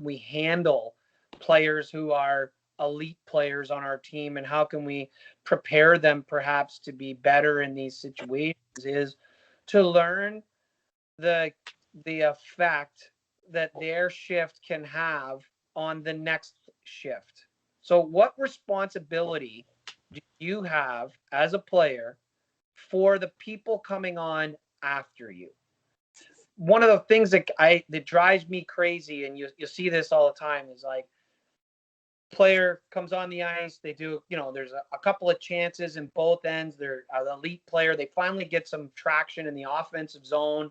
we handle players who are elite players on our team, and how can we prepare them perhaps to be better in these situations, is to learn the effect that their shift can have on the next shift. So what responsibility do you have as a player for the people coming on after you? One of the things that drives me crazy, and you see this all the time, is like, player comes on the ice, they do, there's a couple of chances in both ends. They're an elite player. They finally get some traction in the offensive zone.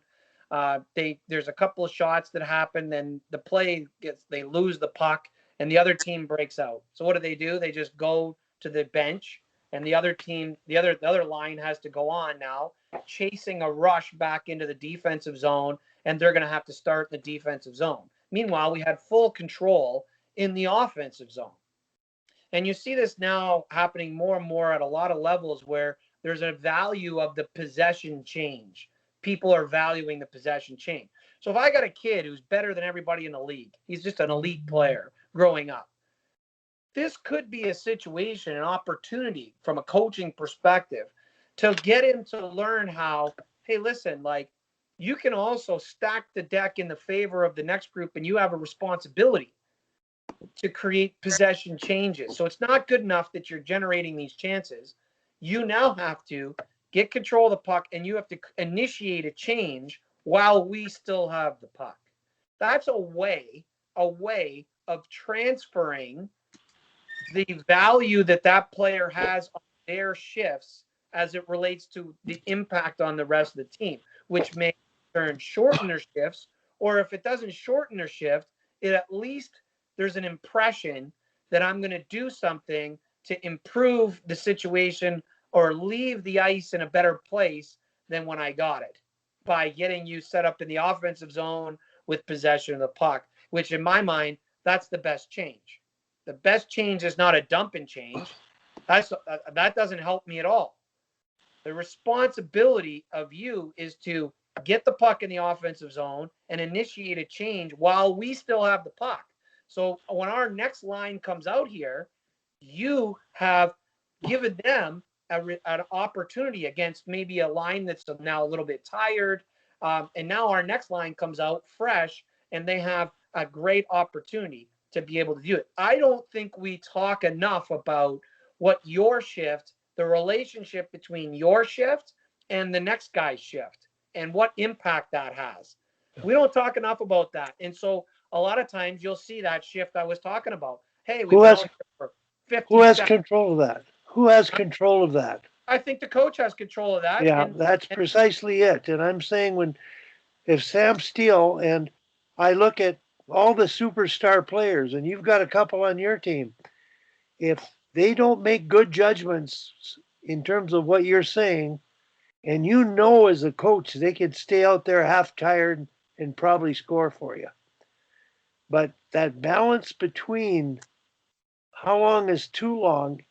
There's a couple of shots that happen, then they lose the puck, and the other team breaks out. So what do? They just go to the bench, and the other team, the other line has to go on now, chasing a rush back into the defensive zone, and they're going to have to start in the defensive zone. Meanwhile, we had full control in the offensive zone. And you see this now happening more and more at a lot of levels, where there's a value of the possession change. People are valuing the possession change. So if I got a kid who's better than everybody in the league, he's just an elite player growing up, this could be a situation, an opportunity from a coaching perspective, to get him to learn how, hey, listen, like, you can also stack the deck in the favor of the next group, and you have a responsibility to create possession changes. So it's not good enough that you're generating these chances. You now have to get control of the puck, and you have to initiate a change while we still have the puck. That's a way of transferring the value that player has on their shifts as it relates to the impact on the rest of the team, which may turn shorten their shifts, or if it doesn't shorten their shift, it at least there's an impression that I'm going to do something to improve the situation or leave the ice in a better place than when I got it, by getting you set up in the offensive zone with possession of the puck, which in my mind, that's the best change. The best change is not a dump and change. That doesn't help me at all. The responsibility of you is to get the puck in the offensive zone and initiate a change while we still have the puck. So when our next line comes out here, you have given them an opportunity against maybe a line that's now a little bit tired. And now our next line comes out fresh, and they have a great opportunity to be able to do it. I don't think we talk enough about what your shift, the relationship between your shift and the next guy's shift, and what impact that has. We don't talk enough about that. And so a lot of times you'll see that shift I was talking about. Hey, we've Who been has out here for who 50 has seconds. control of that? Who has control of that? I think the coach has control of that. Yeah, that's And precisely it. And I'm saying, if Sam Steele, and I look at all the superstar players, and you've got a couple on your team, if they don't make good judgments in terms of what you're saying, and as a coach, they could stay out there half tired and probably score for you. But that balance between how long is too long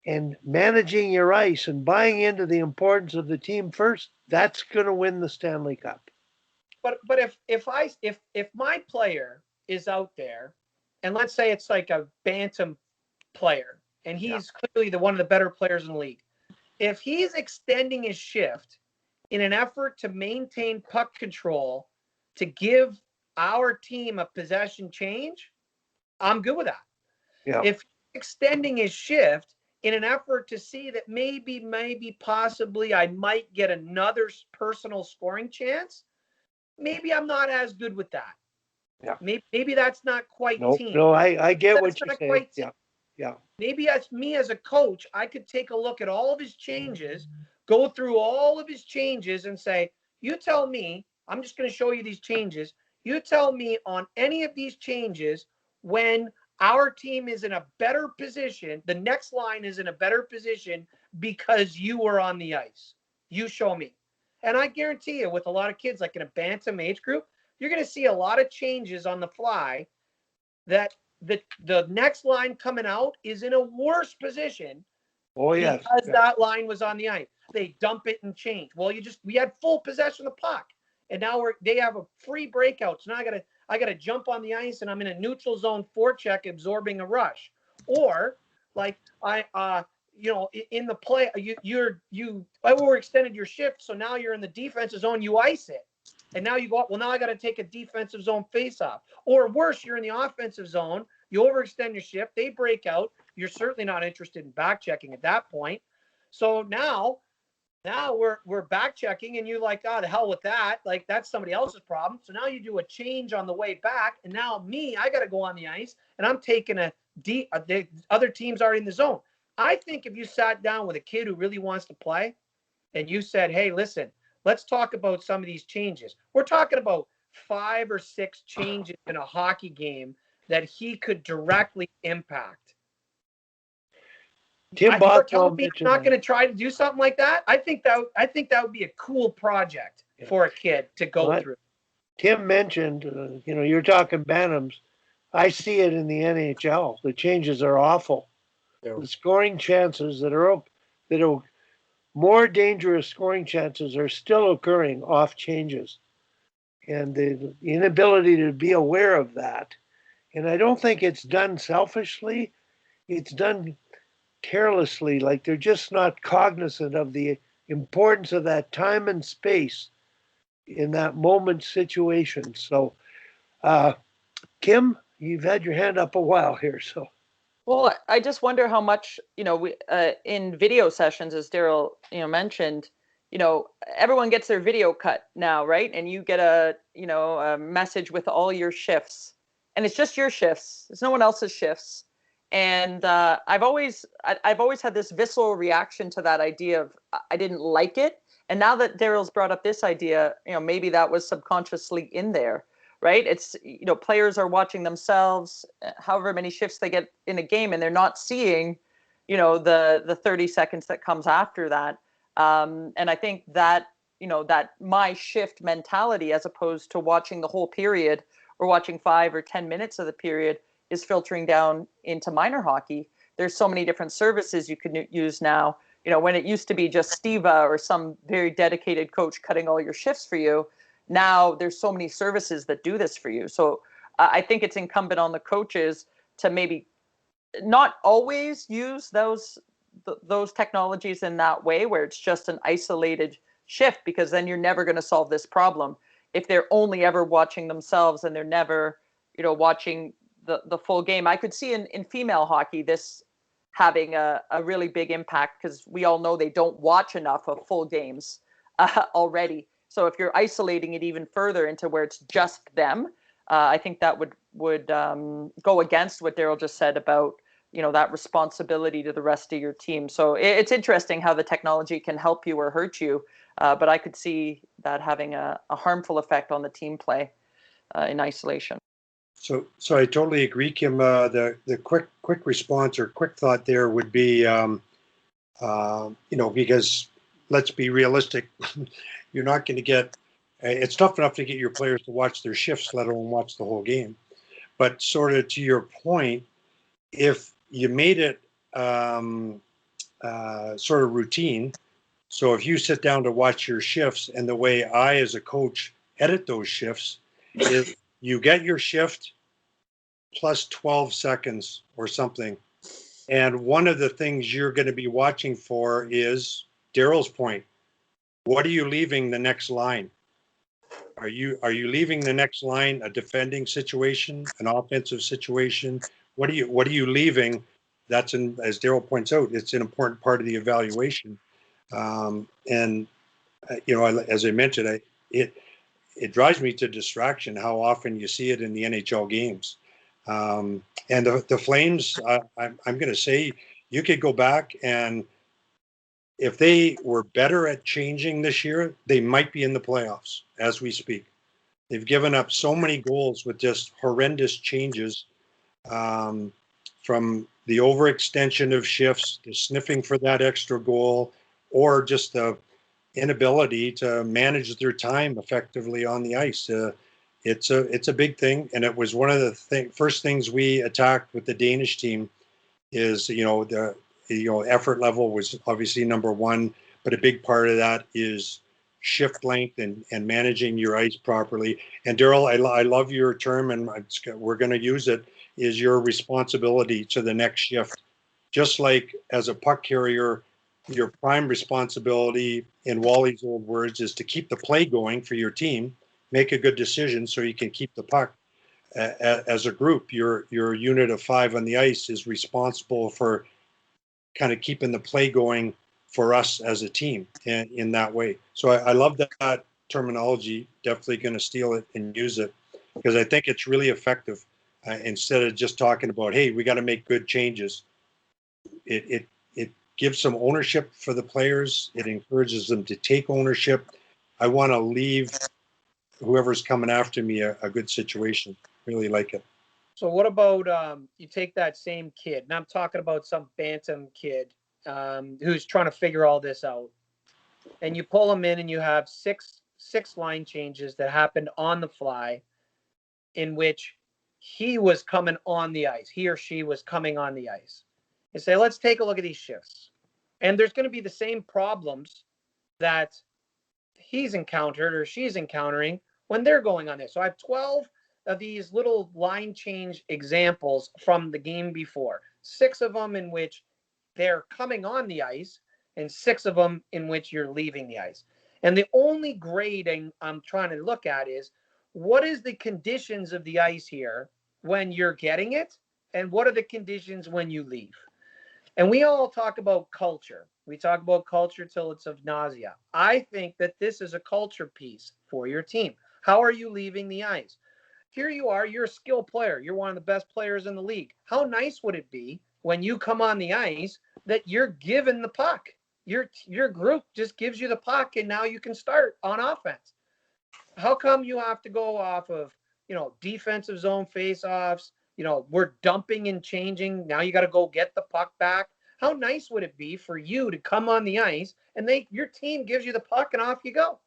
and managing your ice and buying into the importance of the team first, that's going to win the Stanley Cup. but if my player is out there, and let's say it's like a bantam player, and Yeah. he's clearly one of the better players in the league. If he's extending his shift in an effort to maintain puck control to give our team a possession change, I'm good with that. Yeah. If he's extending his shift in an effort to see that maybe, possibly I might get another personal scoring chance, maybe I'm not as good with that. Yeah. Maybe that's not quite No, team. no, I get That's what you're not saying. quite team. Yeah. Yeah. Maybe as me as a coach, I could take a look at all of his changes, go through all of his changes, and say, you tell me, I'm just going to show you these changes. You tell me on any of these changes when our team is in a better position, the next line is in a better position because you were on the ice. You show me. And I guarantee you, with a lot of kids, like in a bantam age group, you're going to see a lot of changes on the fly that the next line coming out is in a worse position Oh, yes. because Yeah. that line was on the ice. They dump it and change. Well, we had full possession of the puck, and now they have a free breakout. So now I got to jump on the ice and I'm in a neutral zone forecheck absorbing a rush. Or like in the play, you overextended your shift, so now you're in the defensive zone, you ice it. And now you go, well, now I got to take a defensive zone face-off. Or worse, you're in the offensive zone, you overextend your shift, they break out. You're certainly not interested in back checking at that point. So now we're back checking, and you're like, oh, the hell with that. Like, that's somebody else's problem. So now you do a change on the way back, and now I got to go on the ice, and I'm taking the other team's already in the zone. I think if you sat down with a kid who really wants to play, and you said, hey, listen, let's talk about some of these changes. We're talking about 5 or 6 changes in a hockey game that he could directly impact. Tim You're Bothwell telling me I'm mentioned not going to try to do something like that? I think that would be a cool project for a kid to go through. Tim mentioned, you're talking Bantams. I see it in the NHL. The changes are awful. Yeah. The scoring chances that are more dangerous scoring chances are still occurring off changes, and the inability to be aware of that. And I don't think it's done selfishly. It's done carelessly, like they're just not cognizant of the importance of that time and space in that moment situation. So, Kim, you've had your hand up a while here, so. Well, I just wonder how much, we in video sessions, as Darryl, mentioned, everyone gets their video cut now, right? And you get a message with all your shifts, and it's just your shifts. It's no one else's shifts. And I've always had this visceral reaction to that idea of I didn't like it. And now that Darryl's brought up this idea, maybe that was subconsciously in there. Right? It's, players are watching themselves, however many shifts they get in a game, and they're not seeing, the 30 seconds that comes after that. And I think that, that my shift mentality, as opposed to watching the whole period or watching 5 or 10 minutes of the period, is filtering down into minor hockey. There's so many different services you can use now. When it used to be just Steva or some very dedicated coach cutting all your shifts for you, now there's so many services that do this for you. So I think it's incumbent on the coaches to maybe not always use those technologies in that way, where it's just an isolated shift, because then you're never going to solve this problem if they're only ever watching themselves and they're never, watching the full game. I could see in female hockey this having a really big impact, because we all know they don't watch enough of full games already. So if you're isolating it even further into where it's just them, I think that would go against what Darryl just said about, that responsibility to the rest of your team. So it's interesting how the technology can help you or hurt you, but I could see that having a harmful effect on the team play in isolation. So I totally agree, Kim. The quick response or quick thought there would be, because let's be realistic. You're not going to get, it's tough enough to get your players to watch their shifts, let alone watch the whole game. But sort of to your point, if you made it sort of routine, so if you sit down to watch your shifts, and the way I as a coach edit those shifts is you get your shift plus 12 seconds or something. And one of the things you're going to be watching for is Darryl's point. What are you leaving the next line? Are you leaving the next line a defending situation, an offensive situation? What are you leaving? That's as Darryl points out, it's an important part of the evaluation. As I mentioned, it drives me to distraction how often you see it in the NHL games. And the Flames, I'm going to say, you could go back, and if they were better at changing this year, they might be in the playoffs as we speak. They've given up so many goals with just horrendous changes, from the overextension of shifts to sniffing for that extra goal, or just the inability to manage their time effectively on the ice. It's a big thing, and it was one of the first things we attacked with the Danish team. Is effort level was obviously number one, but a big part of that is shift length and managing your ice properly. And Darryl, I love your term, and we're going to use it, is your responsibility to the next shift. Just like as a puck carrier, your prime responsibility, in Wally's old words, is to keep the play going for your team, make a good decision so you can keep the puck. As a group, your unit of 5 on the ice is responsible for kind of keeping the play going for us as a team in that way. So I love that terminology. Definitely going to steal it and use it because I think it's really effective. Instead of just talking about, hey, we got to make good changes. It gives some ownership for the players. It encourages them to take ownership. I want to leave whoever's coming after me a good situation. Really like it. So what about you take that same kid, and I'm talking about some bantam kid who's trying to figure all this out, and you pull him in, and you have six line changes that happened on the fly, in which he was coming on the ice, he or she was coming on the ice, and say, let's take a look at these shifts, and there's going to be the same problems that he's encountered or she's encountering when they're going on this. So I have 12 of these little line change examples from the game before, 6 of them in which they're coming on the ice and 6 of them in which you're leaving the ice. And the only grading I'm trying to look at is what is the conditions of the ice here when you're getting it, and what are the conditions when you leave? And we all talk about culture. We talk about culture till it's of nausea. I think that this is a culture piece for your team. How are you leaving the ice? Here you are, you're a skilled player. You're one of the best players in the league. How nice would it be when you come on the ice that you're given the puck? Your group just gives you the puck and now you can start on offense. How come you have to go off of, defensive zone faceoffs? We're dumping and changing. Now you got to go get the puck back. How nice would it be for you to come on the ice and your team gives you the puck and off you go?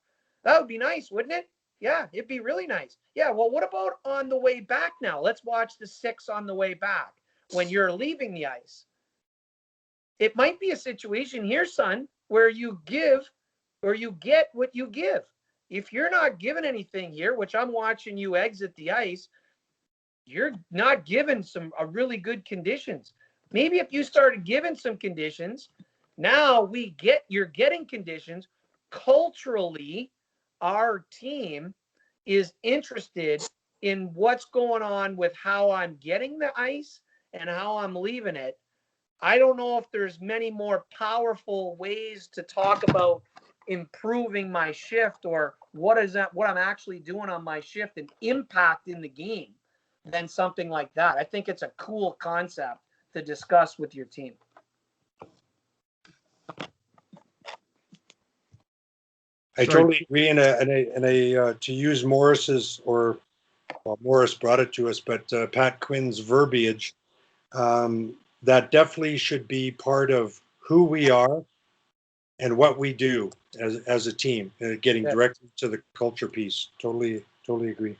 That would be nice, wouldn't it? Yeah, it'd be really nice. Yeah, well, what about on the way back now? Let's watch the 6 on the way back when you're leaving the ice. It might be a situation here, son, where you give or you get what you give. If you're not given anything here, which I'm watching you exit the ice, you're not given some really good conditions. Maybe if you started giving some conditions, now you're getting conditions. Culturally, our team is interested in what's going on with how I'm getting the ice and how I'm leaving it. I don't know if there's many more powerful ways to talk about improving my shift or what I'm actually doing on my shift and impact in the game than something like that. I think it's a cool concept to discuss with your team. I totally agree. And to use Morris's, Morris brought it to us, but Pat Quinn's verbiage, that definitely should be part of who we are and what we do as a team, getting directly to the culture piece. Totally agree.